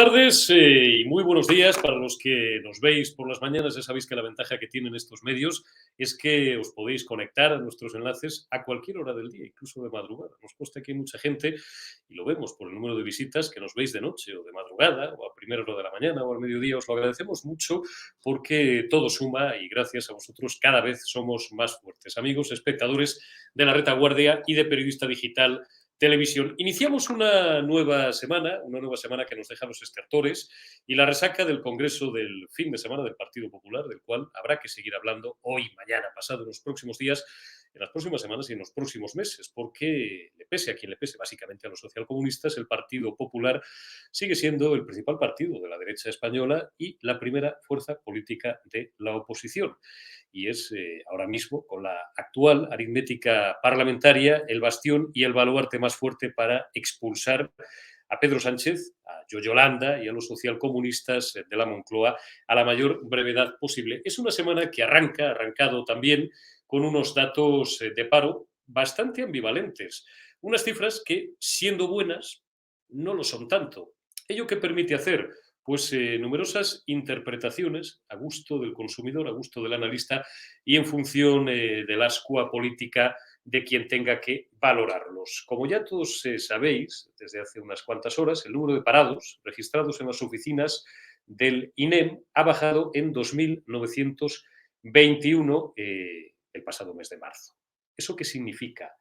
tardes y muy buenos días para los que nos veis por las mañanas. Ya sabéis que la ventaja que tienen estos medios es que os podéis conectar a nuestros enlaces a cualquier hora del día, incluso de madrugada. Nos consta que hay mucha gente, y lo vemos por el número de visitas, que nos veis de noche o de madrugada o a primera hora de la mañana o al mediodía. Os lo agradecemos mucho porque todo suma y gracias a vosotros cada vez somos más fuertes. Amigos, espectadores de La Retaguardia y de Periodista Digital Televisión. Iniciamos una nueva semana que nos deja los estertores y la resaca del Congreso del fin de semana del Partido Popular, del cual habrá que seguir hablando hoy, mañana, pasado, en los próximos días, en las próximas semanas y en los próximos meses, porque le pese a quien le pese, básicamente a los socialcomunistas, el Partido Popular sigue siendo el principal partido de la derecha española y la primera fuerza política de la oposición. Y es ahora mismo, con la actual aritmética parlamentaria, el bastión y el baluarte más fuerte para expulsar a Pedro Sánchez, a Yolanda y a los socialcomunistas de la Moncloa a la mayor brevedad posible. Es una semana que ha arrancado también con unos datos de paro bastante ambivalentes. Unas cifras que, siendo buenas, no lo son tanto. ¿Ello qué permite hacer? Pues numerosas interpretaciones a gusto del consumidor, a gusto del analista y en función de la ascua política de quien tenga que valorarlos. Como ya todos sabéis, desde hace unas cuantas horas, el número de parados registrados en las oficinas del INEM ha bajado en 2.921 el pasado mes de marzo. ¿Eso qué significa?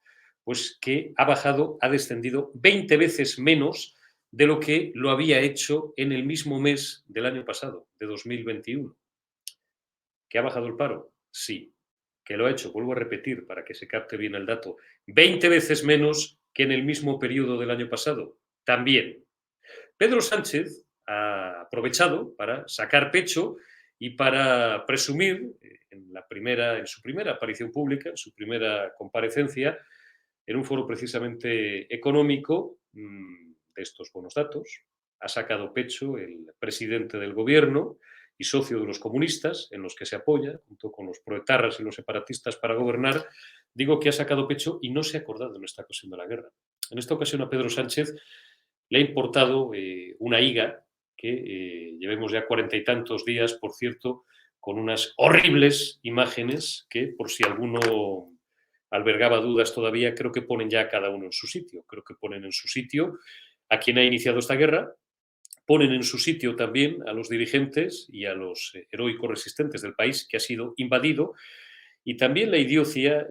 Pues que ha bajado, ha descendido 20 veces menos de lo que lo había hecho en el mismo mes del año pasado, de 2021. ¿Que ha bajado el paro? Sí. ¿Que lo ha hecho? Vuelvo a repetir para que se capte bien el dato. 20 veces menos que en el mismo periodo del año pasado. También. Pedro Sánchez ha aprovechado para sacar pecho y para presumir en su primera aparición pública, en su primera comparecencia, en un foro precisamente económico, de estos buenos datos. Ha sacado pecho el presidente del gobierno y socio de los comunistas, en los que se apoya, junto con los proetarras y los separatistas para gobernar. Digo que ha sacado pecho y no se ha acordado en esta ocasión de la guerra. En esta ocasión a Pedro Sánchez le ha importado una higa que llevemos ya 40 y tantos días, por cierto, con unas horribles imágenes que, por si alguno albergaba dudas todavía, creo que ponen ya a cada uno en su sitio. Creo que ponen en su sitio a quien ha iniciado esta guerra, ponen en su sitio también a los dirigentes y a los heroicos resistentes del país que ha sido invadido, y también la idiocia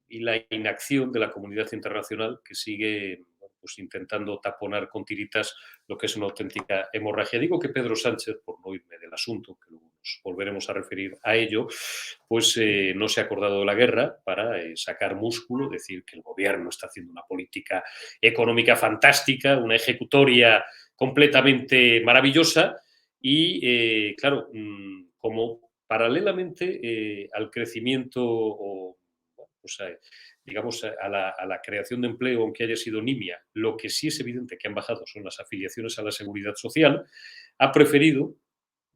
y la inacción de la comunidad internacional que sigue pues, intentando taponar con tiritas lo que es una auténtica hemorragia. Digo que Pedro Sánchez, por no irme del asunto, que luego nos volveremos a referir a ello, pues no se ha acordado de la guerra para sacar músculo, decir que el gobierno está haciendo una política económica fantástica, una ejecutoria completamente maravillosa y, claro, como paralelamente al crecimiento o, pues, digamos, a la creación de empleo, aunque haya sido nimia, lo que sí es evidente que han bajado son las afiliaciones a la seguridad social, ha preferido,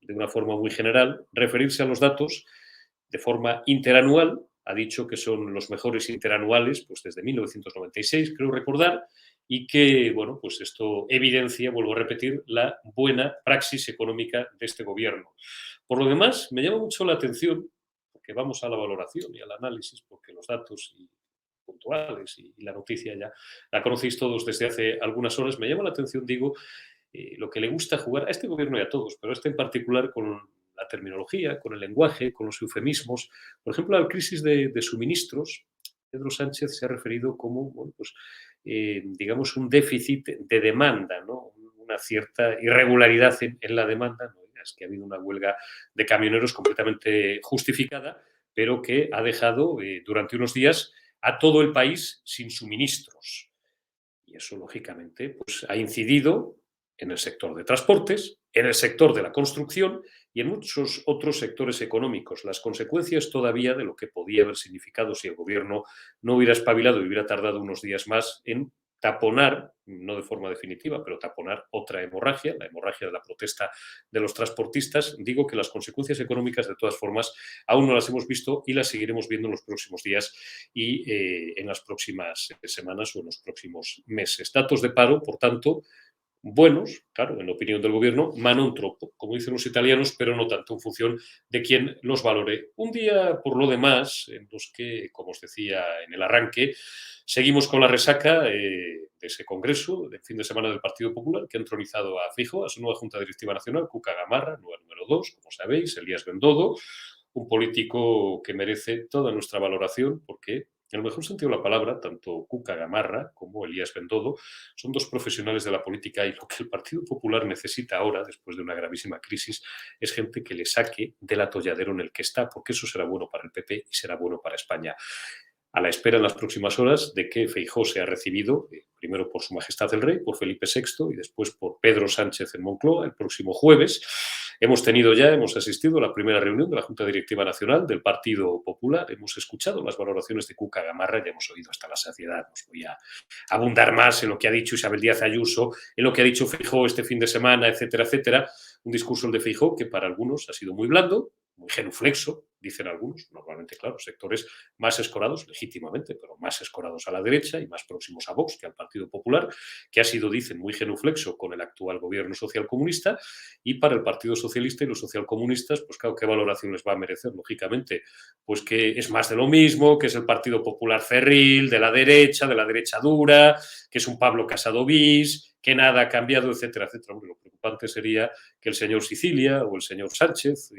de una forma muy general, referirse a los datos de forma interanual. Ha dicho que son los mejores interanuales pues desde 1996, creo recordar, y que, bueno, pues esto evidencia, vuelvo a repetir, la buena praxis económica de este gobierno. Por lo demás, me llama mucho la atención, porque vamos a la valoración y al análisis, porque los datos puntuales y la noticia ya la conocéis todos desde hace algunas horas, me llama la atención, digo, lo que le gusta jugar a este gobierno y a todos, pero a este en particular con la terminología, con el lenguaje, con los eufemismos. Por ejemplo, a la crisis de suministros, Pedro Sánchez se ha referido como, bueno, pues, digamos, un déficit de demanda, ¿no? Una cierta irregularidad en la demanda. ¿No? Es que ha habido una huelga de camioneros completamente justificada, pero que ha dejado durante unos días a todo el país sin suministros. Y eso, lógicamente, pues, ha incidido en el sector de transportes, en el sector de la construcción y en muchos otros sectores económicos. Las consecuencias todavía de lo que podía haber significado si el gobierno no hubiera espabilado y hubiera tardado unos días más en taponar, no de forma definitiva, pero taponar otra hemorragia, la hemorragia de la protesta de los transportistas. Digo que las consecuencias económicas, de todas formas, aún no las hemos visto y las seguiremos viendo en los próximos días y en las próximas semanas o en los próximos meses. Datos de paro, por tanto, buenos, claro, en la opinión del gobierno, ma non troppo, como dicen los italianos, pero no tanto en función de quién los valore. Un día, por lo demás, en los que, como os decía en el arranque, seguimos con la resaca de ese congreso del fin de semana del Partido Popular, que ha entronizado a Feijóo, a su nueva Junta Directiva Nacional, Cuca Gamarra, nueva número 2, como sabéis, Elías Bendodo, un político que merece toda nuestra valoración, porque en el mejor sentido de la palabra, tanto Cuca Gamarra como Elías Bendodo son dos profesionales de la política, y lo que el Partido Popular necesita ahora, después de una gravísima crisis, es gente que le saque del atolladero en el que está, porque eso será bueno para el PP y será bueno para España. A la espera en las próximas horas de que Feijóo sea recibido, primero por Su Majestad el Rey, por Felipe VI, y después por Pedro Sánchez en Moncloa el próximo jueves. Hemos asistido a la primera reunión de la Junta Directiva Nacional del Partido Popular, hemos escuchado las valoraciones de Cuca Gamarra, ya hemos oído hasta la saciedad. No voy a abundar más en lo que ha dicho Isabel Díaz Ayuso, en lo que ha dicho Feijóo este fin de semana, etcétera, etcétera. Un discurso el de Feijóo que para algunos ha sido muy blando, muy genuflexo, dicen algunos, normalmente, claro, sectores más escorados, legítimamente, pero más escorados a la derecha y más próximos a Vox que al Partido Popular, que ha sido, dicen, muy genuflexo con el actual gobierno socialcomunista, y para el Partido Socialista y los socialcomunistas, pues claro, ¿qué valoración les va a merecer? Lógicamente, pues que es más de lo mismo, que es el Partido Popular cerril, de la derecha dura, que es un Pablo Casado bis, que nada ha cambiado, etcétera, etcétera. Hombre, lo preocupante sería que el señor Sicilia o el señor Sánchez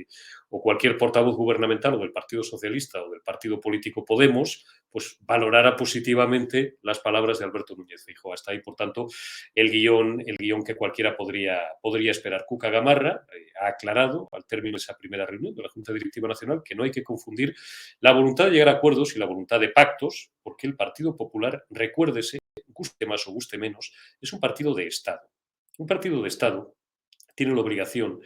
o cualquier portavoz gubernamental o del Partido Socialista o del partido político Podemos, pues valorara positivamente las palabras de Alberto Núñez Feijóo. Hasta ahí, por tanto, el guión que cualquiera podría esperar. Cuca Gamarra ha aclarado, al término de esa primera reunión de la Junta Directiva Nacional, que no hay que confundir la voluntad de llegar a acuerdos y la voluntad de pactos, porque el Partido Popular, recuérdese, guste más o guste menos, es un partido de Estado. Un partido de Estado tiene la obligación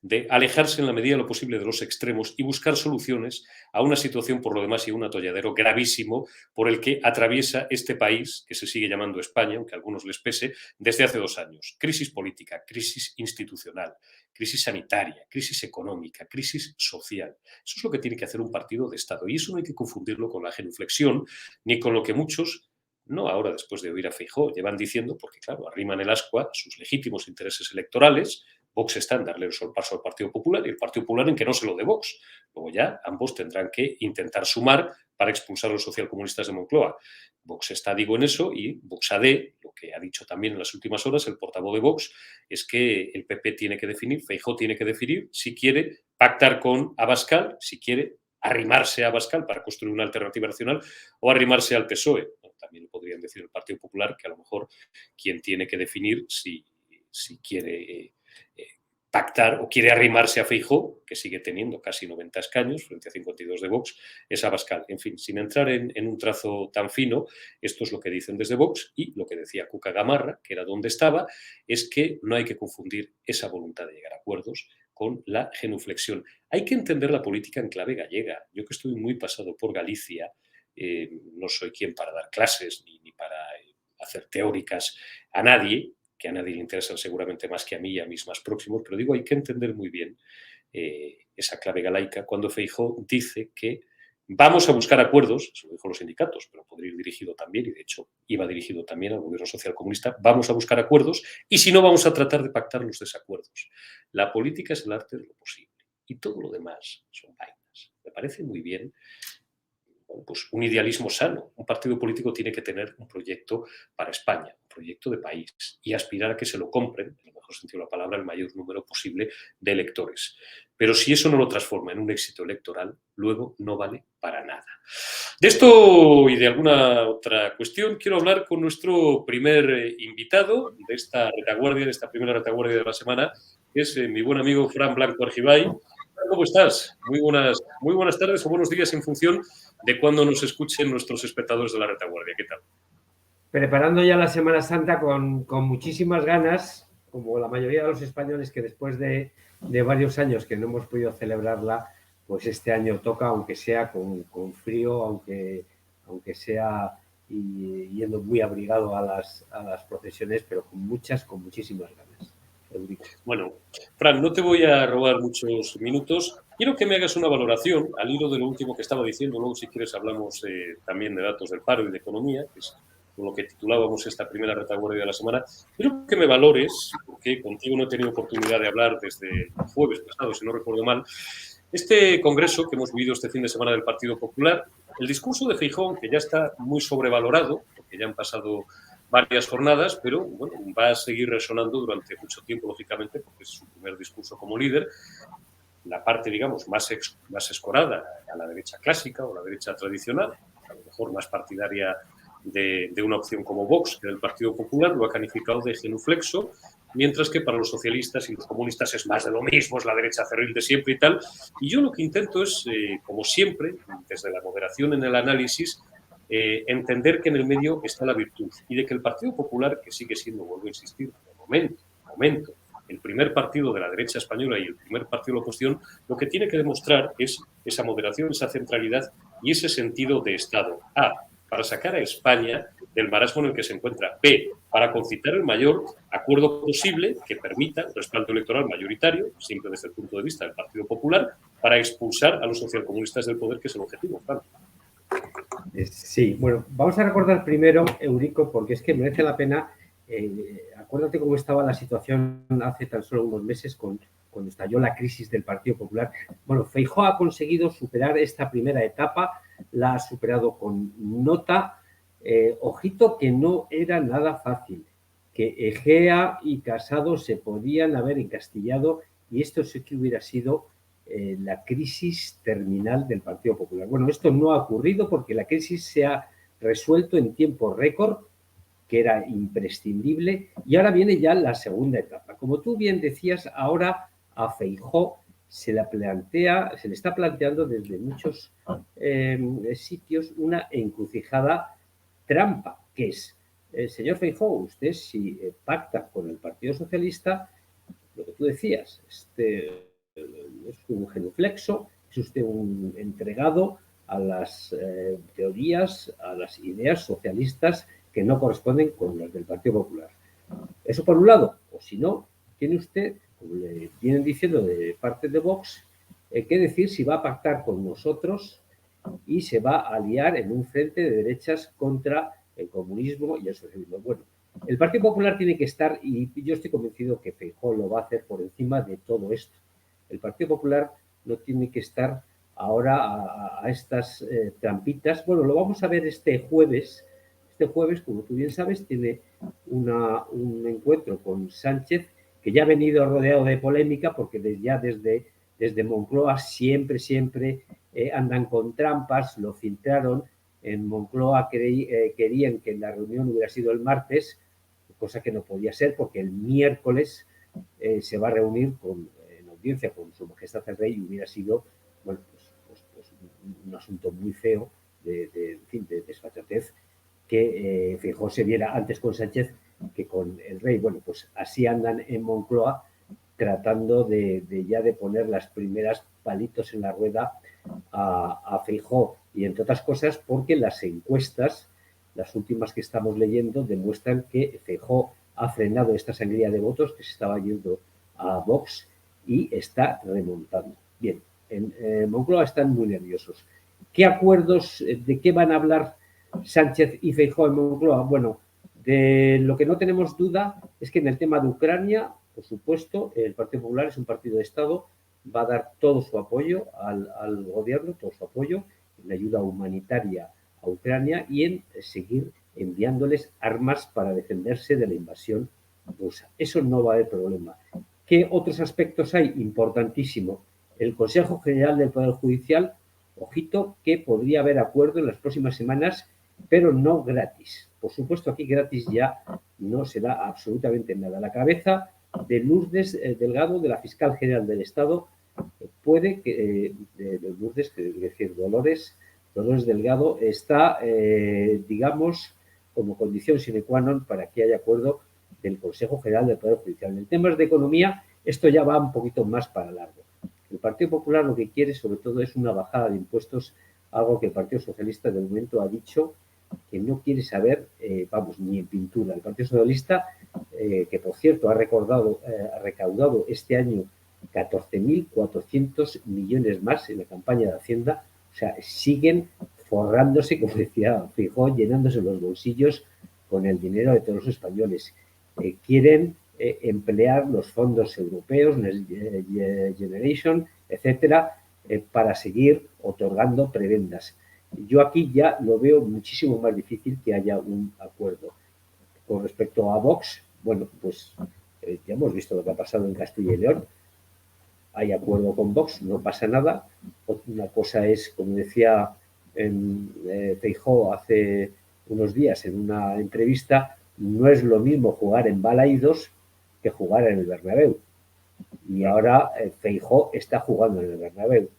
de alejarse en la medida de lo posible de los extremos y buscar soluciones a una situación, por lo demás, y un atolladero gravísimo por el que atraviesa este país, que se sigue llamando España, aunque a algunos les pese, desde hace 2 años. Crisis política, crisis institucional, crisis sanitaria, crisis económica, crisis social. Eso es lo que tiene que hacer un partido de Estado, y eso no hay que confundirlo con la genuflexión, ni con lo que muchos, no ahora después de oír a Feijóo, llevan diciendo, porque claro, arriman el ascua a sus legítimos intereses electorales. Vox está en darle el paso al Partido Popular y el Partido Popular en que no se lo dé Vox. Luego ya ambos tendrán que intentar sumar para expulsar a los socialcomunistas de Moncloa. Vox está, digo, en eso, y Vox AD, lo que ha dicho también en las últimas horas el portavoz de Vox, es que el PP tiene que definir, Feijóo tiene que definir si quiere pactar con Abascal, si quiere arrimarse a Abascal para construir una alternativa nacional o arrimarse al PSOE. También podrían decir el Partido Popular que a lo mejor quien tiene que definir si quiere pactar o quiere arrimarse a Feijóo, que sigue teniendo casi 90 escaños frente a 52 de Vox, es Abascal. En fin, sin entrar en un trazo tan fino, esto es lo que dicen desde Vox, y lo que decía Cuca Gamarra, que era donde estaba, es que no hay que confundir esa voluntad de llegar a acuerdos con la genuflexión. Hay que entender la política en clave gallega. Yo que estoy muy pasado por Galicia, no soy quien para dar clases ni para hacer teóricas a nadie, que a nadie le interesan seguramente más que a mí y a mis más próximos, pero digo, hay que entender muy bien esa clave galaica cuando Feijóo dice que vamos a buscar acuerdos, eso lo dijo los sindicatos, pero podría ir dirigido también, y de hecho iba dirigido también al gobierno socialcomunista, vamos a buscar acuerdos y si no vamos a tratar de pactar los desacuerdos. La política es el arte de lo posible y todo lo demás son vainas. Me parece muy bien pues un idealismo sano. Un partido político tiene que tener un proyecto para España, un proyecto de país, y aspirar a que se lo compren, en el mejor sentido de la palabra, el mayor número posible de electores. Pero si eso no lo transforma en un éxito electoral, luego no vale para nada. De esto y de alguna otra cuestión quiero hablar con nuestro primer invitado de esta retaguardia, de esta primera retaguardia de la semana, que es mi buen amigo Fran Blanco Argibay. ¿Cómo estás? Muy buenas tardes o buenos días en función de cuando nos escuchen nuestros espectadores de la retaguardia. ¿Qué tal? Preparando ya la Semana Santa con muchísimas ganas, como la mayoría de los españoles que después de varios años que no hemos podido celebrarla, pues este año toca, aunque sea con frío, aunque sea yendo muy abrigado a las procesiones, pero con muchísimas ganas. Bueno, Fran, no te voy a robar muchos minutos. Quiero que me hagas una valoración al hilo de lo último que estaba diciendo. Luego, si quieres, hablamos también de datos del paro y de economía, que es con lo que titulábamos esta primera retaguardia de la semana. Quiero que me valores, porque contigo no he tenido oportunidad de hablar desde el jueves pasado, si no recuerdo mal, este congreso que hemos vivido este fin de semana del Partido Popular. El discurso de Feijóo, que ya está muy sobrevalorado, porque ya han pasado varias jornadas, pero bueno, va a seguir resonando durante mucho tiempo, lógicamente, porque es su primer discurso como líder. La parte, digamos, más escorada a la derecha clásica o la derecha tradicional, a lo mejor más partidaria de una opción como Vox, que del Partido Popular, lo ha calificado de genuflexo, mientras que para los socialistas y los comunistas es más de lo mismo, es la derecha cerril de siempre y tal. Y yo lo que intento es, como siempre, desde la moderación en el análisis, entender que en el medio está la virtud y de que el Partido Popular, que sigue siendo, vuelvo a insistir, de momento, el primer partido de la derecha española y el primer partido de la oposición, lo que tiene que demostrar es esa moderación, esa centralidad y ese sentido de Estado. A, para sacar a España del marasmo en el que se encuentra. B, para concitar el mayor acuerdo posible que permita un respaldo electoral mayoritario, siempre desde el punto de vista del Partido Popular, para expulsar a los socialcomunistas del poder, que es el objetivo. Claro. Sí, bueno, vamos a recordar primero, Eurico, porque es que merece la pena. Acuérdate cómo estaba la situación hace tan solo unos meses cuando estalló la crisis del Partido Popular. Bueno, Feijóo ha conseguido superar esta primera etapa, la ha superado con nota. Ojito que no era nada fácil, que Egea y Casado se podían haber encastillado y esto sí que hubiera sido la crisis terminal del Partido Popular. Bueno, esto no ha ocurrido porque la crisis se ha resuelto en tiempo récord, que era imprescindible, y ahora viene ya la segunda etapa. Como tú bien decías, ahora a Feijóo se le está planteando desde muchos sitios una encrucijada trampa, que es, señor Feijóo, usted si pacta con el Partido Socialista, lo que tú decías, es un genuflexo, es usted un entregado a las teorías, a las ideas socialistas que no corresponden con las del Partido Popular. Eso por un lado, o si no, tiene usted, como le vienen diciendo de parte de Vox, que decir si va a pactar con nosotros y se va a aliar en un frente de derechas contra el comunismo y el socialismo. Bueno, el Partido Popular tiene que estar, y yo estoy convencido que Feijóo lo va a hacer por encima de todo esto. El Partido Popular no tiene que estar ahora a estas trampitas. Bueno, lo vamos a ver este jueves. Este jueves, como tú bien sabes, tiene un encuentro con Sánchez, que ya ha venido rodeado de polémica, porque desde Moncloa siempre andan con trampas, lo filtraron. En Moncloa querían que la reunión hubiera sido el martes, cosa que no podía ser, porque el miércoles se va a reunir en audiencia con Su Majestad el Rey, y hubiera sido, bueno, pues un asunto muy feo de desfachatez que Feijóo se viera antes con Sánchez que con el Rey. Bueno, pues así andan en Moncloa, tratando de poner las primeras palitos en la rueda a Feijóo, y entre otras cosas porque las encuestas, las últimas que estamos leyendo, demuestran que Feijóo ha frenado esta sangría de votos que se estaba yendo a Vox y está remontando. Bien, en Moncloa están muy nerviosos. ¿Qué acuerdos, de qué van a hablar Sánchez y Feijóo en Moncloa? Bueno, de lo que no tenemos duda es que en el tema de Ucrania, por supuesto, el Partido Popular es un partido de Estado, va a dar todo su apoyo al gobierno, todo su apoyo en la ayuda humanitaria a Ucrania y en seguir enviándoles armas para defenderse de la invasión rusa. Eso no va a haber problema. ¿Qué otros aspectos hay? Importantísimo. El Consejo General del Poder Judicial, ojito, que podría haber acuerdo en las próximas semanas, pero no gratis. Por supuesto, aquí gratis ya no se da absolutamente nada. La cabeza de Lourdes Delgado, de la Fiscal General del Estado, puede que, de Lourdes, que es decir, Dolores Delgado, está, digamos, como condición sine qua non para que haya acuerdo del Consejo General del Poder Judicial. En temas de economía, esto ya va un poquito más para largo. El Partido Popular lo que quiere, sobre todo, es una bajada de impuestos, algo que el Partido Socialista de momento ha dicho que no quiere saber, ni en pintura. El Partido Socialista, que por cierto ha recaudado este año 14.400 millones más en la campaña de Hacienda, o sea, siguen forrándose, como decía Feijóo, llenándose los bolsillos con el dinero de todos los españoles. Quieren emplear los fondos europeos, Next Generation, etcétera, para seguir otorgando prebendas. Yo aquí ya lo veo muchísimo más difícil que haya un acuerdo. Con respecto a Vox, bueno, pues ya hemos visto lo que ha pasado en Castilla y León. Hay acuerdo con Vox, no pasa nada. Una cosa es, como decía Feijóo hace unos días en una entrevista, no es lo mismo jugar en Balaídos que jugar en el Bernabéu. Y ahora Feijóo está jugando en el Bernabéu.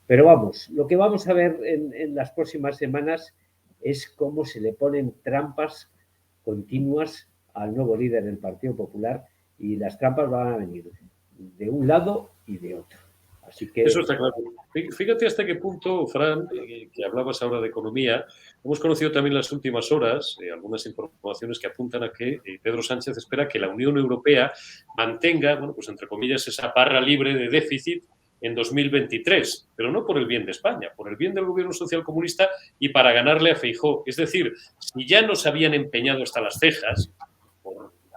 Pero vamos, lo que vamos a ver en las próximas semanas es cómo se le ponen trampas continuas al nuevo líder del Partido Popular, y las trampas van a venir de un lado y de otro. Así que... Eso está claro. Fíjate hasta qué punto, Fran, que hablabas ahora de economía, hemos conocido también en las últimas horas algunas informaciones que apuntan a que Pedro Sánchez espera que la Unión Europea mantenga, bueno, pues entre comillas, esa barra libre de déficit en 2023, pero no por el bien de España, por el bien del gobierno socialcomunista y para ganarle a Feijóo. Es decir, si ya nos habían empeñado hasta las cejas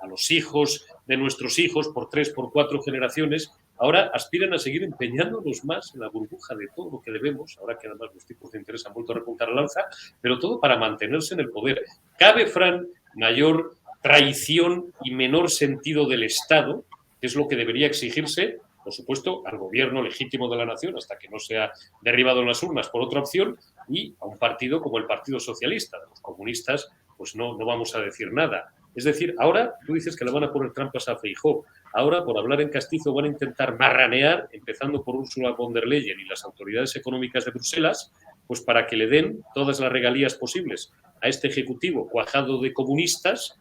a los hijos de nuestros hijos por 3, por 4 generaciones, ahora aspiran a seguir empeñándonos más en la burbuja de todo lo que debemos, ahora que además los tipos de interés han vuelto a repuntar la lanza, pero todo para mantenerse en el poder. ¿Cabe, Fran, mayor traición y menor sentido del Estado, que es lo que debería exigirse, por supuesto, al gobierno legítimo de la nación, hasta que no sea derribado en las urnas por otra opción, y a un partido como el Partido Socialista? De los comunistas, pues no vamos a decir nada. Es decir, ahora tú dices que le van a poner trampas a Feijóo. Ahora, por hablar en castizo, van a intentar marranear, empezando por Ursula von der Leyen y las autoridades económicas de Bruselas, pues para que le den todas las regalías posibles a este ejecutivo cuajado de comunistas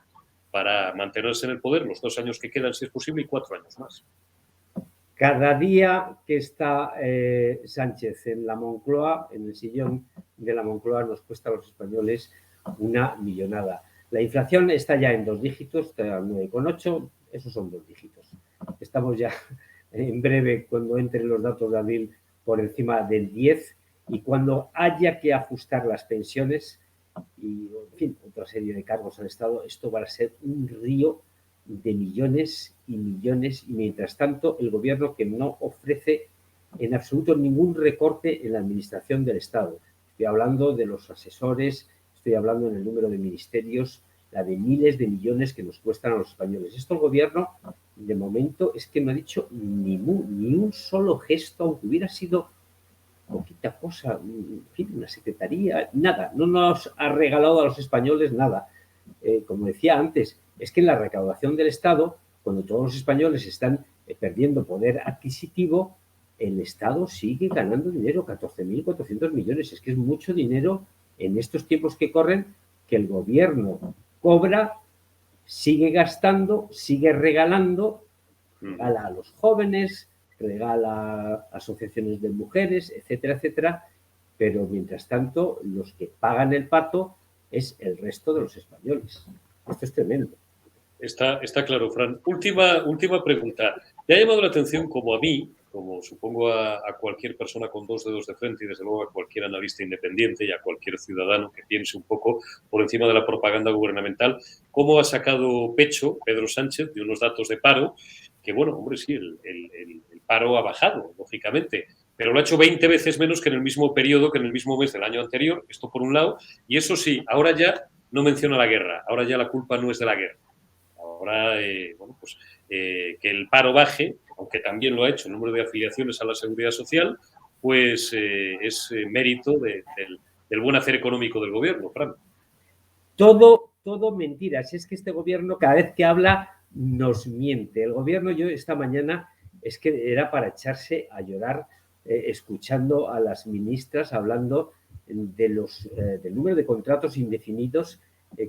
para mantenerse en el poder los 2 años que quedan, si es posible, y 4 años más. Cada día que está Sánchez en la Moncloa, en el sillón de la Moncloa, nos cuesta a los españoles una millonada. La inflación está ya en 2 dígitos, está al 9,8, esos son 2 dígitos. Estamos ya en breve, cuando entren los datos de abril, por encima del 10, y cuando haya que ajustar las pensiones y, en fin, otra serie de cargos al Estado, esto va a ser un río de millones y millones, y mientras tanto el gobierno, que no ofrece en absoluto ningún recorte en la administración del Estado. Estoy hablando de los asesores, estoy hablando en el número de ministerios, la de miles de millones que nos cuestan a los españoles. Esto el gobierno, de momento, es que no ha dicho ni un solo gesto, aunque hubiera sido poquita cosa, en fin, una secretaría, nada, no nos ha regalado a los españoles nada. Como decía antes, es que en la recaudación del Estado, cuando todos los españoles están perdiendo poder adquisitivo, el Estado sigue ganando dinero, 14.400 millones. Es que es mucho dinero en estos tiempos que corren, que el gobierno cobra, sigue gastando, sigue regalando, regala a los jóvenes, regala a asociaciones de mujeres, etcétera, etcétera, pero mientras tanto los que pagan el pato es el resto de los españoles. Esto es tremendo. Está claro, Fran. Última pregunta. ¿Te ha llamado la atención, como a mí, como supongo a cualquier persona con 2 dedos de frente y desde luego a cualquier analista independiente y a cualquier ciudadano que piense un poco por encima de la propaganda gubernamental, cómo ha sacado pecho Pedro Sánchez de unos datos de paro que, bueno, hombre, sí, el paro ha bajado, lógicamente, pero lo ha hecho 20 veces menos que en el mismo periodo, que en el mismo mes del año anterior, esto por un lado, y eso sí, ahora ya no menciona la guerra, ahora ya la culpa no es de la guerra. Ahora, bueno, pues que el paro baje, aunque también lo ha hecho el número de afiliaciones a la Seguridad Social, pues es mérito del buen hacer económico del gobierno, Fran. Todo mentiras. Es que este gobierno, cada vez que habla, nos miente. El gobierno, yo esta mañana, es que era para echarse a llorar escuchando a las ministras hablando del número de contratos indefinidos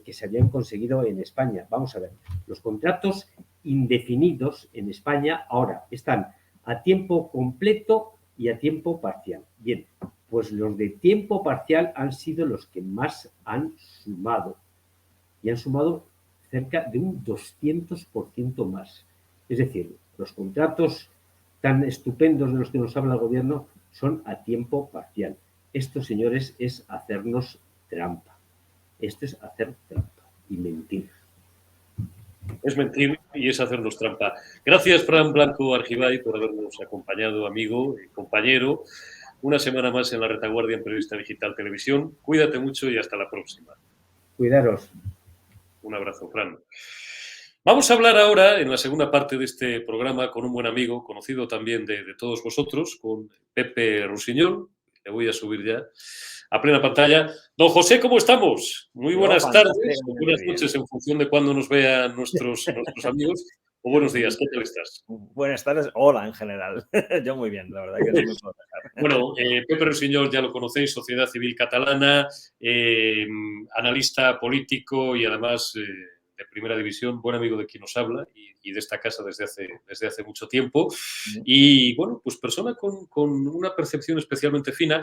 que se habían conseguido en España. Vamos a ver, los contratos indefinidos en España ahora están a tiempo completo y a tiempo parcial. Bien, pues los de tiempo parcial han sido los que más han sumado, y han sumado cerca de un 200% más. Es decir, los contratos tan estupendos de los que nos habla el gobierno son a tiempo parcial. Esto, señores, es hacernos trampa. Esto es hacer trampa y mentir. es mentir y es hacernos trampa. Gracias, Fran Blanco Argibay, por habernos acompañado, amigo y compañero, una semana más en La Retaguardia en Periodista Digital Televisión. Cuídate mucho y hasta la próxima. Cuidaros. Un abrazo, Fran. Vamos a hablar ahora, en la segunda parte de este programa, con un buen amigo, conocido también de todos vosotros, con Pepe Rusiñol. Le voy a subir ya a plena pantalla. Don José, ¿cómo estamos? Muy Yo buenas tardes, o buenas bien. noches, en función de cuándo nos vean nuestros amigos, o buenos días, ¿qué tal estás? Buenas tardes, hola en general. Yo muy bien, la verdad que no me puedo dejar. Bueno, Pepe Rusiñol ya lo conocéis, Sociedad Civil Catalana, analista político y además de primera división, buen amigo de quien nos habla y de esta casa desde hace mucho tiempo. Y bueno, pues persona con una percepción especialmente fina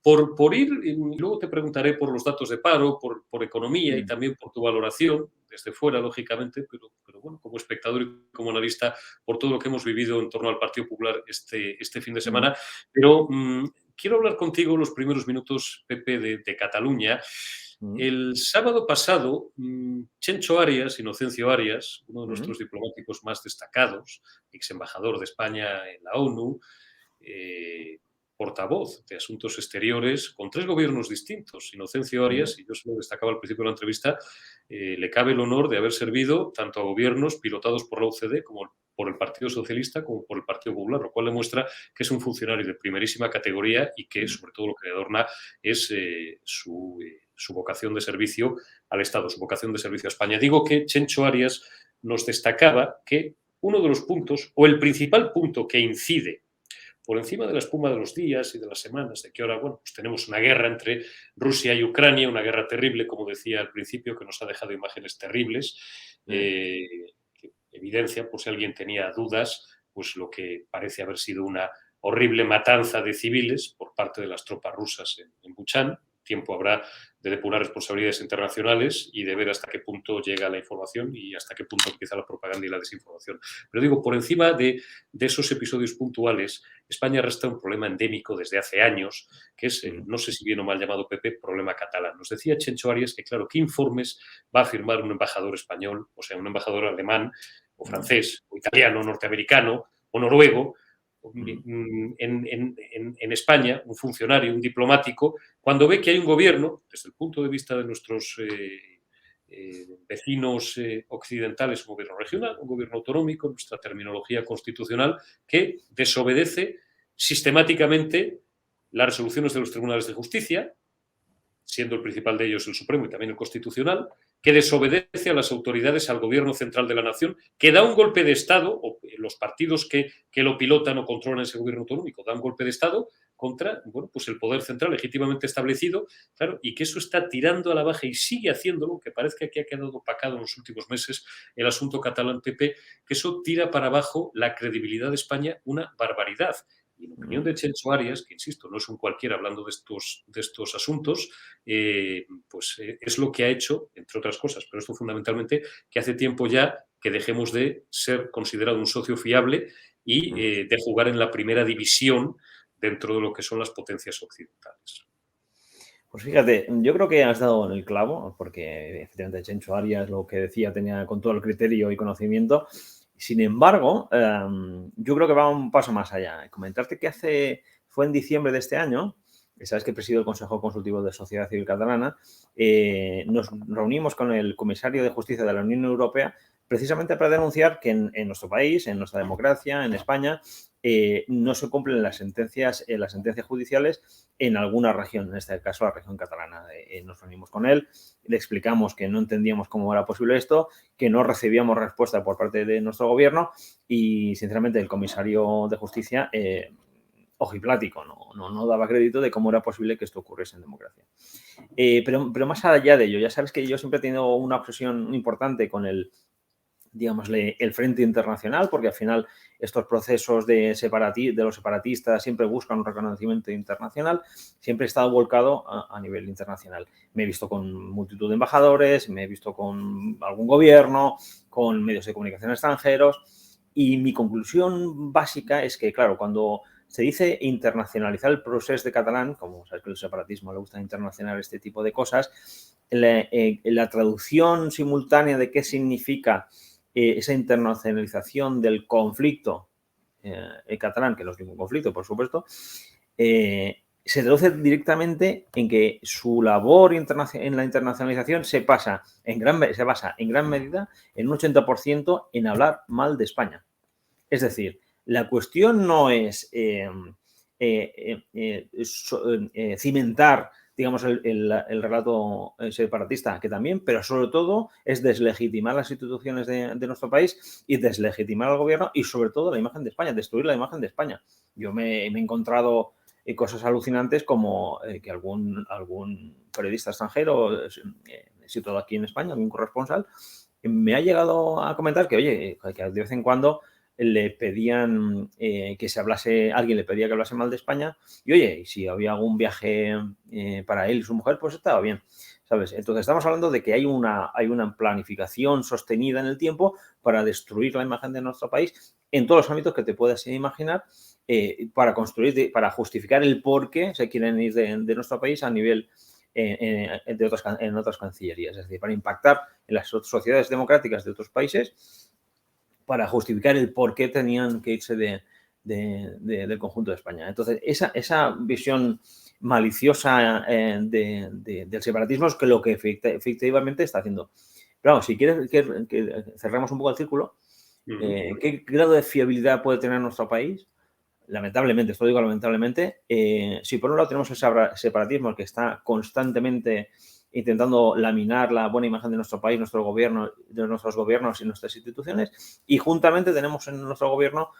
por ir, y luego te preguntaré por los datos de paro, por economía y también por tu valoración, desde fuera, lógicamente, pero bueno, como espectador y como analista, por todo lo que hemos vivido en torno al Partido Popular este fin de semana. Pero quiero hablar contigo los primeros minutos, Pepe, de Cataluña. El sábado pasado, Chencho Arias, Inocencio Arias, uno de nuestros diplomáticos más destacados, ex embajador de España en la ONU, portavoz de Asuntos Exteriores, con 3 gobiernos distintos. Inocencio Arias, y yo se lo destacaba al principio de la entrevista, le cabe el honor de haber servido tanto a gobiernos pilotados por la UCD como por el Partido Socialista como por el Partido Popular, lo cual demuestra que es un funcionario de primerísima categoría y que, sobre todo, lo que le adorna es su vocación de servicio al Estado, su vocación de servicio a España. Digo que Chencho Arias nos destacaba que uno de los puntos, o el principal punto que incide por encima de la espuma de los días y de las semanas, de que ahora, bueno, pues tenemos una guerra entre Rusia y Ucrania, una guerra terrible, como decía al principio, que nos ha dejado imágenes terribles, que evidencia, por si alguien tenía dudas, pues lo que parece haber sido una horrible matanza de civiles por parte de las tropas rusas en Buchán. Tiempo habrá de depurar responsabilidades internacionales y de ver hasta qué punto llega la información y hasta qué punto empieza la propaganda y la desinformación. Pero digo, por encima de esos episodios puntuales, España arrastra un problema endémico desde hace años, que es el, no sé si bien o mal llamado Pepe, problema catalán. Nos decía Chencho Arias que, claro, ¿qué informes va a firmar un embajador español, o sea, un embajador alemán, o francés, o italiano, norteamericano, o noruego, en España, un funcionario, un diplomático, cuando ve que hay un gobierno, desde el punto de vista de nuestros vecinos occidentales, un gobierno regional, un gobierno autonómico, nuestra terminología constitucional, que desobedece sistemáticamente las resoluciones de los tribunales de justicia, siendo el principal de ellos el Supremo y también el Constitucional, que desobedece a las autoridades, al gobierno central de la nación, que da un golpe de Estado, o los partidos que lo pilotan o controlan ese gobierno autonómico, dan un golpe de Estado contra, bueno, pues el poder central legítimamente establecido, claro, y que eso está tirando a la baja y sigue haciéndolo, que parece que ha quedado opacado en los últimos meses el asunto catalán Pepe, que eso tira para abajo la credibilidad de España una barbaridad. Y en opinión de Chencho Arias, que insisto, no es un cualquiera hablando de estos asuntos, pues es lo que ha hecho, entre otras cosas, pero esto fundamentalmente, que hace tiempo ya que dejemos de ser considerado un socio fiable y de jugar en la primera división dentro de lo que son las potencias occidentales. Pues fíjate, yo creo que has dado en el clavo, porque efectivamente Chencho Arias lo que decía tenía con todo el criterio y conocimiento. Sin embargo, yo creo que va un paso más allá. Comentarte que fue en diciembre de este año, sabes que presido el Consejo Consultivo de Sociedad Civil Catalana, nos reunimos con el comisario de Justicia de la Unión Europea precisamente para denunciar que en nuestro país, en nuestra democracia, en España, no se cumplen las sentencias judiciales en alguna región, en este caso la región catalana. Nos reunimos con él, le explicamos que no entendíamos cómo era posible esto, que no recibíamos respuesta por parte de nuestro gobierno y, sinceramente, el comisario de Justicia, ojiplático, no daba crédito de cómo era posible que esto ocurriese en democracia. Pero más allá de ello, ya sabes que yo siempre he tenido una obsesión importante con el frente internacional, porque al final estos procesos de los separatistas siempre buscan un reconocimiento internacional, siempre he estado volcado a nivel internacional. Me he visto con multitud de embajadores, me he visto con algún gobierno, con medios de comunicación extranjeros, y mi conclusión básica es que, claro, cuando se dice internacionalizar el proceso de catalán, como sabes que el separatismo le gusta internacionalizar este tipo de cosas, la traducción simultánea de qué significa esa internacionalización del conflicto catalán, que no es ningún conflicto, por supuesto, se traduce directamente en que su labor en la internacionalización se basa en gran medida en un 80% en hablar mal de España. Es decir, la cuestión no es cimentar, digamos, el relato separatista, que también, pero sobre todo es deslegitimar las instituciones de nuestro país y deslegitimar al gobierno y sobre todo la imagen de España, destruir la imagen de España. Yo me he encontrado cosas alucinantes como que algún periodista extranjero situado aquí en España, algún corresponsal, me ha llegado a comentar que, oye, que de vez en cuando le pedían que se hablase, alguien le pedía que hablase mal de España y, oye, si había algún viaje para él y su mujer, pues estaba bien, ¿sabes? Entonces estamos hablando de que hay una planificación sostenida en el tiempo para destruir la imagen de nuestro país en todos los ámbitos que te puedas imaginar, para construir, para justificar el por qué se quieren ir de nuestro país a nivel en otras cancillerías, es decir, para impactar en las sociedades democráticas de otros países, para justificar el por qué tenían que irse del conjunto de España. Entonces, esa visión maliciosa del separatismo es que lo que efectivamente está haciendo. Pero vamos, si quieres que cerremos un poco el círculo, ¿qué grado de fiabilidad puede tener nuestro país? Lamentablemente, esto digo lamentablemente, si por un lado tenemos el separatismo que está constantemente intentando laminar la buena imagen de nuestro país, nuestro gobierno, de nuestros gobiernos y nuestras instituciones, y juntamente tenemos en nuestro gobierno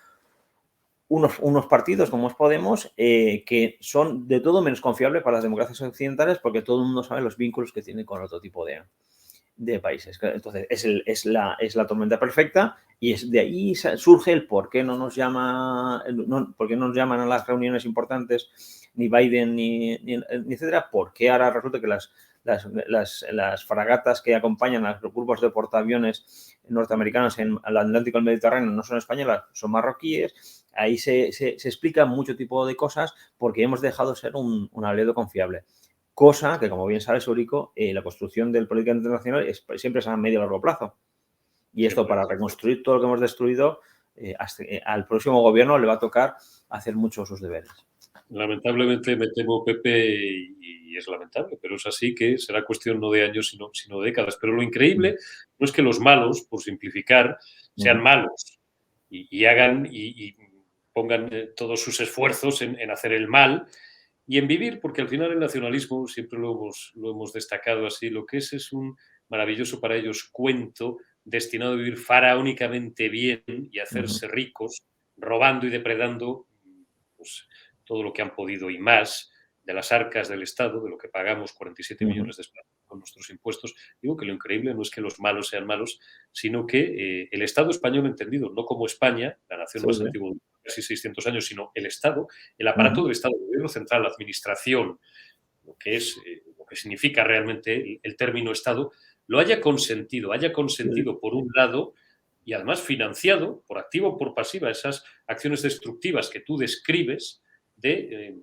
unos partidos como es Podemos, que son de todo menos confiables para las democracias occidentales porque todo el mundo sabe los vínculos que tiene con otro tipo de países. Entonces, es la tormenta perfecta y de ahí surge el por qué no nos llaman a las reuniones importantes ni Biden ni etcétera, por qué ahora resulta que las fragatas que acompañan a los grupos de portaaviones norteamericanos en el Atlántico y el Mediterráneo no son españolas, son marroquíes. Ahí se explica mucho tipo de cosas porque hemos dejado de ser un aliado confiable. Cosa que, como bien sabes, Eurico, la construcción del política internacional siempre es a medio y largo plazo. Y esto, para reconstruir todo lo que hemos destruido, al próximo gobierno le va a tocar hacer mucho sus deberes. Lamentablemente me temo, Pepe, y es lamentable, pero es así, que será cuestión no de años, sino de décadas. Pero lo increíble no es que los malos, por simplificar, sean malos y hagan y pongan todos sus esfuerzos en hacer el mal y en vivir, porque al final el nacionalismo, siempre lo hemos destacado así, lo que es un maravilloso para ellos cuento destinado a vivir faraónicamente bien y a hacerse ricos, robando y depredando pues, todo lo que han podido y más de las arcas del Estado, de lo que pagamos 47 millones de españoles con nuestros impuestos. Digo que lo increíble no es que los malos sean malos, sino que el Estado español entendido, no como España, la nación más antigua de casi 600 años, sino el Estado, el aparato del Estado, el gobierno central, la administración, lo que significa realmente el término Estado, lo haya consentido por un lado y además financiado por activa o por pasiva esas acciones destructivas que tú describes de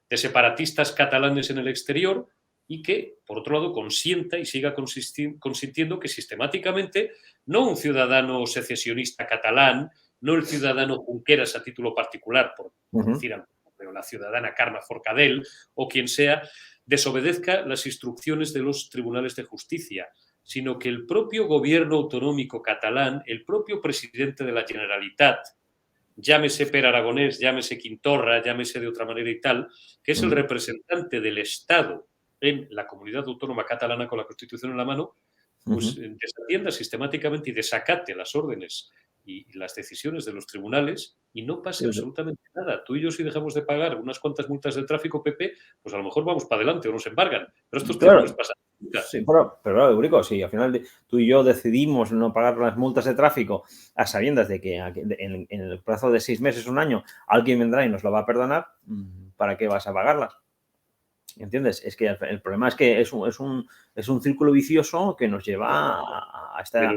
separatistas catalanes en el exterior y que, por otro lado, consienta y siga consintiendo que sistemáticamente no un ciudadano secesionista catalán, no el ciudadano Junqueras a título particular, por decir algo, pero la ciudadana Carme Forcadell o quien sea, desobedezca las instrucciones de los tribunales de justicia, sino que el propio gobierno autonómico catalán, el propio presidente de la Generalitat, llámese Per Aragonés, llámese Quintorra, llámese de otra manera y tal, que es el representante del Estado en la comunidad autónoma catalana con la Constitución en la mano, pues desatienda sistemáticamente y desacate las órdenes y las decisiones de los tribunales y no pase absolutamente nada. Tú y yo, si dejamos de pagar unas cuantas multas de tráfico, Pepe, pues a lo mejor vamos para adelante o nos embargan. Pero estos tíos no les pasa nunca. Sí, pero Eurico, si al final tú y yo decidimos no pagar las multas de tráfico a sabiendas de que en el plazo de 6 meses, un año, alguien vendrá y nos lo va a perdonar, ¿para qué vas a pagarlas? ¿Entiendes? Es que el problema es que es un círculo vicioso que nos lleva a esta...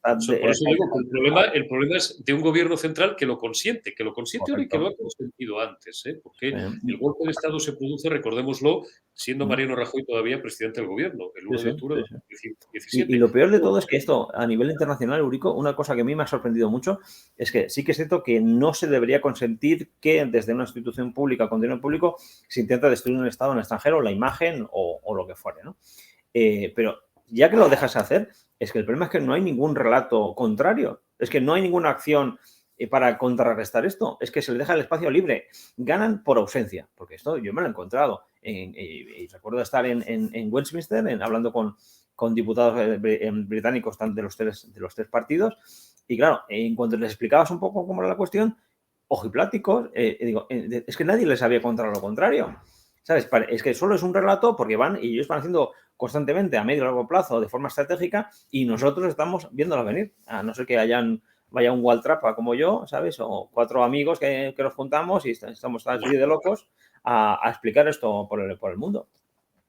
Por eso digo que el problema es de un gobierno central que lo consiente ahora y que lo ha consentido antes, porque el golpe de Estado se produce, recordémoslo, siendo Mariano Rajoy todavía presidente del gobierno, el 1 de octubre de 2017. Y lo peor de todo es que esto, a nivel internacional, Eurico, una cosa que a mí me ha sorprendido mucho es que sí que es cierto que no se debería consentir que desde una institución pública con dinero público se intenta destruir un Estado en el extranjero, la imagen o lo que fuere, ¿no? Pero ya que lo dejas hacer, es que el problema es que no hay ningún relato contrario, es que no hay ninguna acción para contrarrestar esto, es que se les deja el espacio libre, ganan por ausencia, porque esto yo me lo he encontrado, y recuerdo estar en Westminster hablando con diputados británicos de los tres partidos, y claro, en cuanto les explicabas un poco cómo era la cuestión, ojipláticos, es que nadie les había contado lo contrario, ¿sabes? Es que solo es un relato porque van y ellos van haciendo constantemente a medio y largo plazo de forma estratégica y nosotros estamos viéndolo venir, a no ser que vaya un Waltrapa como yo, ¿sabes? O 4 amigos que nos juntamos y estamos así de locos a explicar esto por el mundo.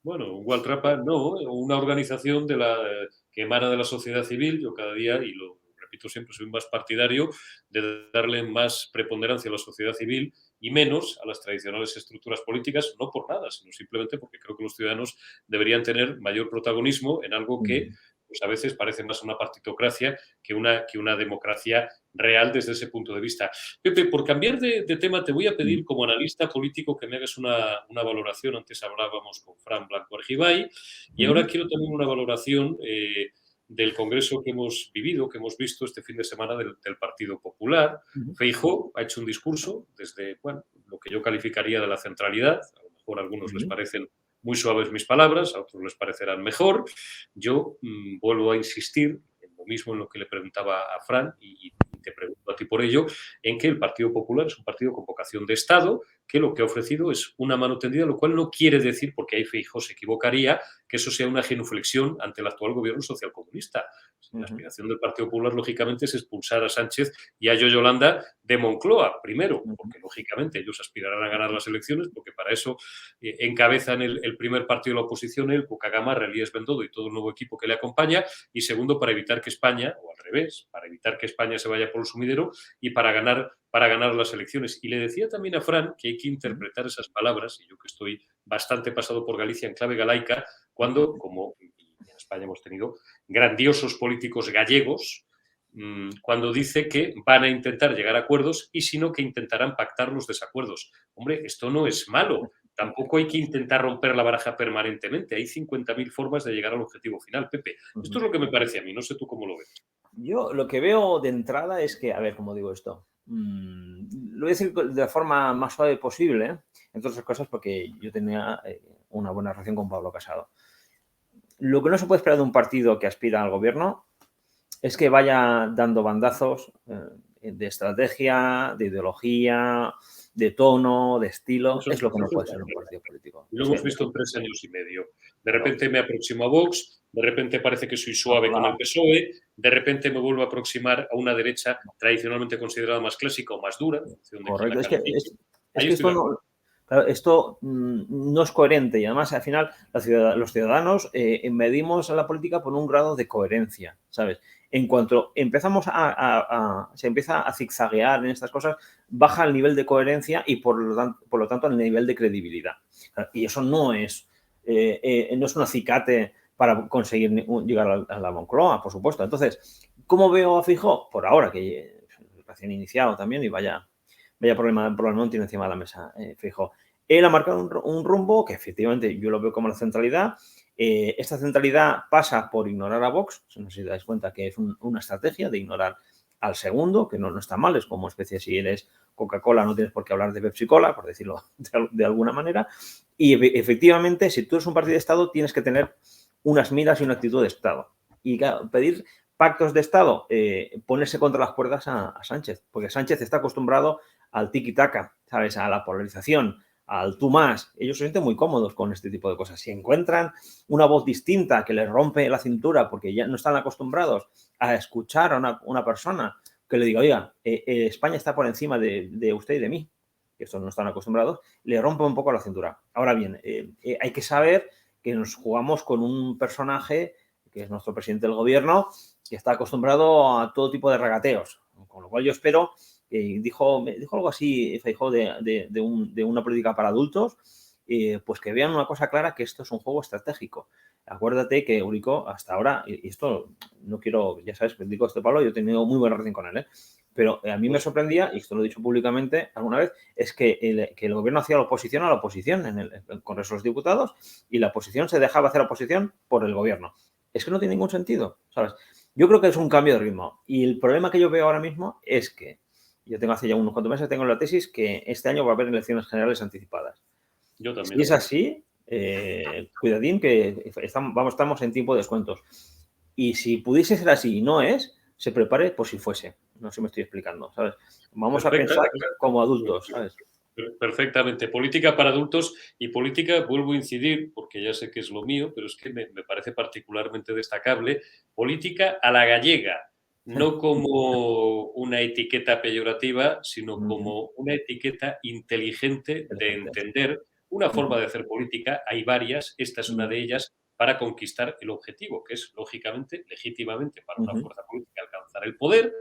Bueno, un Waltrapa no, una organización que emana de la sociedad civil. Yo cada día, y lo repito siempre, soy más partidario de darle más preponderancia a la sociedad civil y menos a las tradicionales estructuras políticas, no por nada, sino simplemente porque creo que los ciudadanos deberían tener mayor protagonismo en algo que pues a veces parece más una partitocracia que una democracia real desde ese punto de vista. Pepe, por cambiar de tema, te voy a pedir como analista político que me hagas una valoración. Antes hablábamos con Fran Blanco Argibay y ahora quiero también una valoración del congreso que hemos vivido, que hemos visto este fin de semana del Partido Popular. Feijóo ha hecho un discurso desde, bueno, lo que yo calificaría de la centralidad. A lo mejor a algunos les parecen muy suaves mis palabras, a otros les parecerán mejor. Yo vuelvo a insistir en lo mismo en lo que le preguntaba a Fran y te pregunto a ti por ello, en que el Partido Popular es un partido con vocación de Estado, que lo que ha ofrecido es una mano tendida, lo cual no quiere decir, porque ahí Feijóo se equivocaría, que eso sea una genuflexión ante el actual gobierno socialcomunista. La aspiración del Partido Popular, lógicamente, es expulsar a Sánchez y a Yolanda de Moncloa, primero, porque, lógicamente, ellos aspirarán a ganar las elecciones, porque para eso encabezan el primer partido de la oposición, el Cuca Gamarra, Elías Bendodo y todo el nuevo equipo que le acompaña, y segundo, para evitar que España, o al revés, para evitar que España se vaya por el sumidero y para ganar las elecciones. Y le decía también a Fran que hay que interpretar esas palabras, y yo que estoy bastante pasado por Galicia en clave galaica, cuando, como en España hemos tenido grandiosos políticos gallegos, cuando dice que van a intentar llegar a acuerdos y si no que intentarán pactar los desacuerdos. Hombre, esto no es malo. Tampoco hay que intentar romper la baraja permanentemente. Hay 50.000 formas de llegar al objetivo final, Pepe. Esto es lo que me parece a mí. No sé tú cómo lo ves. Yo lo que veo de entrada es que, a ver, ¿cómo digo esto? Lo voy a decir de la forma más suave posible, entre otras cosas porque yo tenía una buena relación con Pablo Casado. Lo que no se puede esperar de un partido que aspira al gobierno es que vaya dando bandazos de estrategia, de ideología, de tono, de estilo. Es lo que no puede ser un partido político. Lo hemos visto en 3 años y medio. De repente me aproximo a Vox, de repente parece que soy suave con el PSOE, de repente me vuelvo a aproximar a una derecha tradicionalmente considerada más clásica o más dura. Correcto, es que esto no es coherente y además al final los ciudadanos medimos a la política por un grado de coherencia, ¿sabes? En cuanto empezamos se empieza a zigzaguear en estas cosas, baja el nivel de coherencia y por lo tanto el nivel de credibilidad. Y eso no es un acicate para conseguir llegar a la Moncloa, por supuesto. Entonces, ¿cómo veo a Feijóo? Por ahora, que recién iniciado también y vaya problema tiene encima de la mesa, Feijóo. Él ha marcado un rumbo que efectivamente yo lo veo como la centralidad. Esta centralidad pasa por ignorar a Vox. No sé si dais cuenta que es una estrategia de ignorar al segundo, que no está mal. Es como especie, si eres Coca-Cola no tienes por qué hablar de Pepsi-Cola, por decirlo de alguna manera. Y efectivamente, si tú eres un partido de Estado, tienes que tener unas miras y una actitud de Estado. Y claro, pedir pactos de Estado, ponerse contra las cuerdas a Sánchez, porque Sánchez está acostumbrado al tiki-taka, ¿sabes? A la polarización, al tú más. Ellos se sienten muy cómodos con este tipo de cosas. Si encuentran una voz distinta que les rompe la cintura porque ya no están acostumbrados a escuchar a una persona que le diga, oiga, España está por encima de usted y de mí, que estos no están acostumbrados, le rompe un poco la cintura. Ahora bien, hay que saber que nos jugamos con un personaje que es nuestro presidente del gobierno, que está acostumbrado a todo tipo de regateos. Con lo cual yo espero, me dijo algo así, Feijóo, de una política para adultos, pues que vean una cosa clara, que esto es un juego estratégico. Acuérdate que Eurico hasta ahora, y esto no quiero, ya sabes, digo este Pablo, yo he tenido muy buena relación con él, pero a mí me sorprendía, y esto lo he dicho públicamente alguna vez, es que el gobierno hacía la oposición a la oposición en el Congreso de los Diputados, y la oposición se dejaba hacer oposición por el gobierno. Es que no tiene ningún sentido, ¿sabes? Yo creo que es un cambio de ritmo. Y el problema que yo veo ahora mismo es que, yo tengo hace ya unos cuantos meses, tengo la tesis que este año va a haber elecciones generales anticipadas. Yo también. Si es así, cuidadín, que estamos en tiempo de descuentos. Y si pudiese ser así y no es, se prepare por si fuese. No sé si me estoy explicando, ¿sabes? Vamos a pensar como adultos, ¿sabes? Perfectamente. Política para adultos y política, vuelvo a incidir, porque ya sé que es lo mío, pero es que me parece particularmente destacable, política a la gallega, no como una etiqueta peyorativa, sino como una etiqueta inteligente de entender una forma de hacer política. Hay varias, esta es una de ellas, para conquistar el objetivo, que es, lógicamente, legítimamente, para una fuerza política alcanzar el poder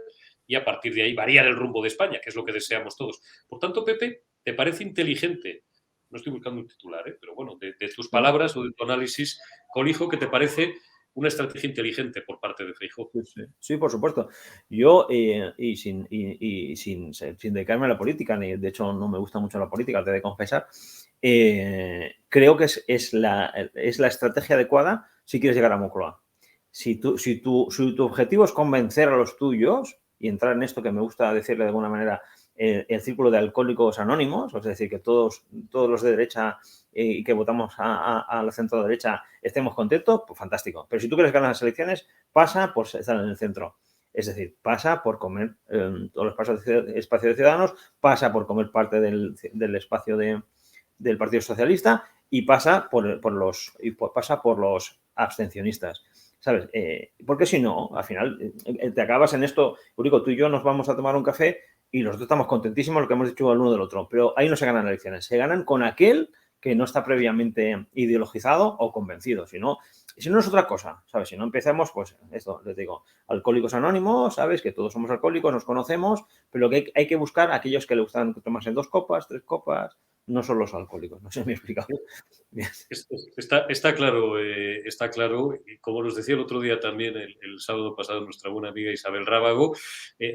y a partir de ahí variar el rumbo de España, que es lo que deseamos todos. Por tanto, Pepe, ¿te parece inteligente? No estoy buscando un titular, pero bueno, de tus palabras o de tu análisis, colijo que te parece una estrategia inteligente por parte de Feijóo. Sí, por supuesto. Yo, sin dedicarme a la política, ni de hecho no me gusta mucho la política, te he de confesar, creo que es la estrategia adecuada si quieres llegar a Moncloa. Si tu objetivo es convencer a los tuyos y entrar en esto que me gusta decirle de alguna manera, el círculo de alcohólicos anónimos, es decir, que todos los de derecha y que votamos a la centro derecha estemos contentos, pues fantástico. Pero si tú quieres ganar las elecciones, pasa por estar en el centro. Es decir, pasa por comer todos los espacios de Ciudadanos, pasa por comer parte del espacio del Partido Socialista y pasa por los abstencionistas. ¿Sabes? Porque si no, al final te acabas en esto. Eurico, tú y yo nos vamos a tomar un café y los dos estamos contentísimos lo que hemos dicho el uno del otro. Pero ahí no se ganan elecciones. Se ganan con aquel que no está previamente ideologizado o convencido. Si no es otra cosa, ¿sabes? Si no empezamos, pues esto, les digo, alcohólicos anónimos, ¿sabes? Que todos somos alcohólicos, nos conocemos, pero que hay que buscar a aquellos que le gustan tomarse 2 copas, 3 copas, no son los alcohólicos. No sé si me he explicado. Está claro. Y como nos decía el otro día también, el sábado pasado, nuestra buena amiga Isabel Rábago,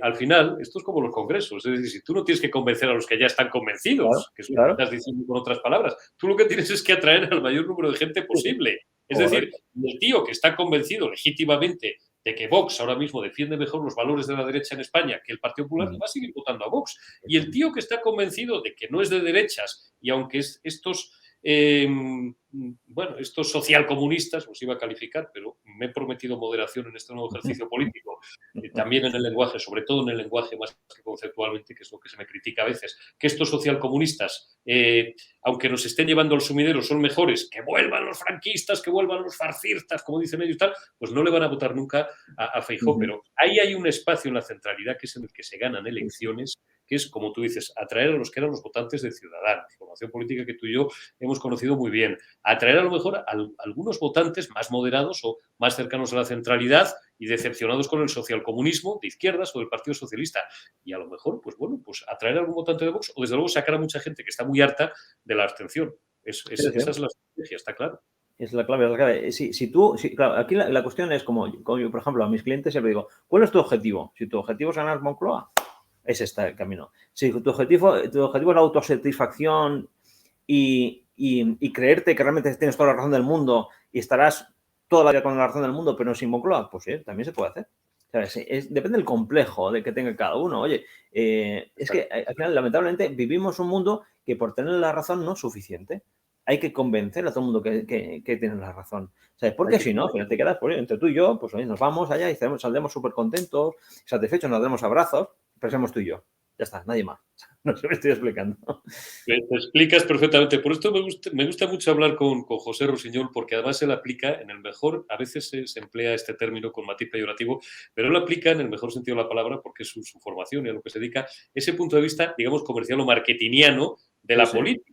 al final, esto es como los congresos. Es decir, si tú no tienes que convencer a los que ya están convencidos, que es lo que estás diciendo con otras palabras, tú lo que tienes es que atraer al mayor número de gente posible. Es decir, el tío que está convencido legítimamente de que Vox ahora mismo defiende mejor los valores de la derecha en España que el Partido Popular, va a seguir votando a Vox. Y el tío que está convencido de que no es de derechas, y aunque estos socialcomunistas, los iba a calificar, pero me he prometido moderación en este nuevo ejercicio político, también en el lenguaje, sobre todo en el lenguaje más que conceptualmente, que es lo que se me critica a veces, que estos socialcomunistas, aunque nos estén llevando al sumidero, son mejores, que vuelvan los franquistas, que vuelvan los fascistas, como dicen ellos y tal, pues no le van a votar nunca a Feijóo, pero ahí hay un espacio en la centralidad que es en el que se ganan elecciones, que es, como tú dices, atraer a los que eran los votantes de Ciudadanos, formación política que tú y yo hemos conocido muy bien, atraer a lo mejor a algunos votantes más moderados o más cercanos a la centralidad y decepcionados con el socialcomunismo de izquierdas o del Partido Socialista. Y a lo mejor, pues atraer a algún votante de Vox o desde luego sacar a mucha gente que está muy harta de la abstención. Esa es la estrategia, está claro. Es la clave, claro, aquí la cuestión es como yo, por ejemplo, a mis clientes siempre digo, ¿cuál es tu objetivo? Si tu objetivo es ganar Moncloa, ese está el camino. Si tu objetivo es la autosatisfacción y creerte que realmente tienes toda la razón del mundo y estarás toda la vida con la razón del mundo, pero no sin Moncloa, pues sí, también se puede hacer. Depende del complejo de que tenga cada uno. Oye, es que al final, lamentablemente, vivimos un mundo que por tener la razón no es suficiente. Hay que convencer a todo el mundo que tiene la razón. ¿Sabes? Porque si no, al final te quedas entre tú y yo, pues oye, nos vamos allá y saldremos súper contentos, satisfechos, nos damos abrazos, pero somos tú y yo. Ya está, nadie más. No sé, me estoy explicando. Te explicas perfectamente. Por esto me gusta mucho hablar con José Rosiñol, porque además él aplica en el mejor, a veces se emplea este término con matiz peyorativo, pero él aplica en el mejor sentido de la palabra, porque es su formación y a lo que se dedica, ese punto de vista, digamos, comercial o marketingiano de la política.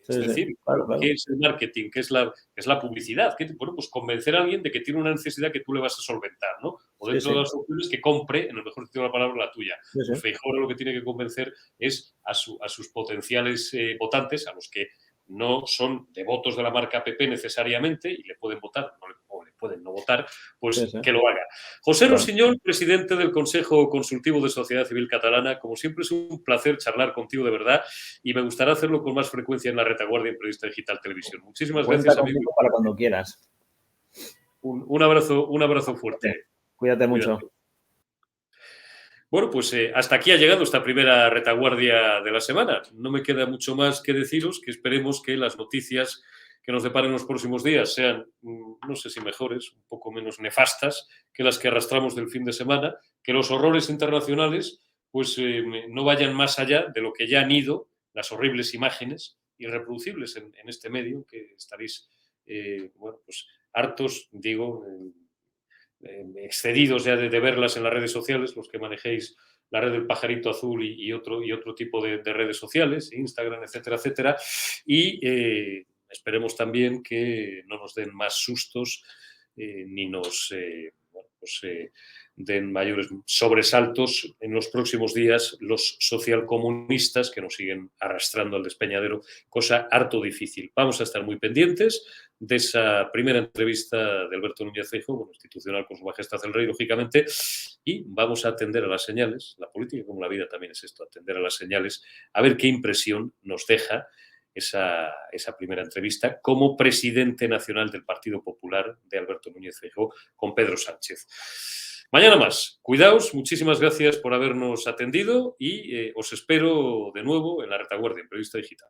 Es decir, claro. ¿qué es el marketing? ¿Qué es la publicidad? Bueno, pues convencer a alguien de que tiene una necesidad que tú le vas a solventar, ¿no? O dentro de las opciones que compre, en el mejor sentido de la palabra, la tuya. Pues Feijóo lo que tiene que convencer es a sus potenciales votantes, a los que no son devotos de la marca PP necesariamente y le pueden votar, o le pueden no votar, pues que lo haga. José Rossinyol, presidente del Consejo Consultivo de Sociedad Civil Catalana, como siempre es un placer charlar contigo de verdad y me gustaría hacerlo con más frecuencia en La Retaguardia en Periodista Digital Televisión. Muchísimas gracias, amigo. Para cuando quieras. Un abrazo fuerte. Cuídate mucho. Bueno, pues hasta aquí ha llegado esta primera retaguardia de la semana. No me queda mucho más que deciros, que esperemos que las noticias que nos deparen los próximos días sean, no sé si mejores, un poco menos nefastas que las que arrastramos del fin de semana, que los horrores internacionales pues no vayan más allá de lo que ya han ido, las horribles imágenes irreproducibles en este medio, que estaréis pues hartos, digo, excedidos ya de verlas en las redes sociales, los que manejéis la red del pajarito azul y otro tipo de redes sociales, Instagram, etcétera, etcétera. Y esperemos también que no nos den más sustos ni nos den mayores sobresaltos en los próximos días los socialcomunistas que nos siguen arrastrando al despeñadero, cosa harto difícil. Vamos a estar muy pendientes de esa primera entrevista de Alberto Núñez Feijóo, institucional con Su Majestad el Rey, lógicamente, y vamos a atender a las señales. La política, como la vida, también es esto, atender a las señales, a ver qué impresión nos deja esa primera entrevista como presidente nacional del Partido Popular de Alberto Núñez Feijóo con Pedro Sánchez. Mañana más. Cuidaos, muchísimas gracias por habernos atendido y os espero de nuevo en La Retaguardia, en Periodista Digital.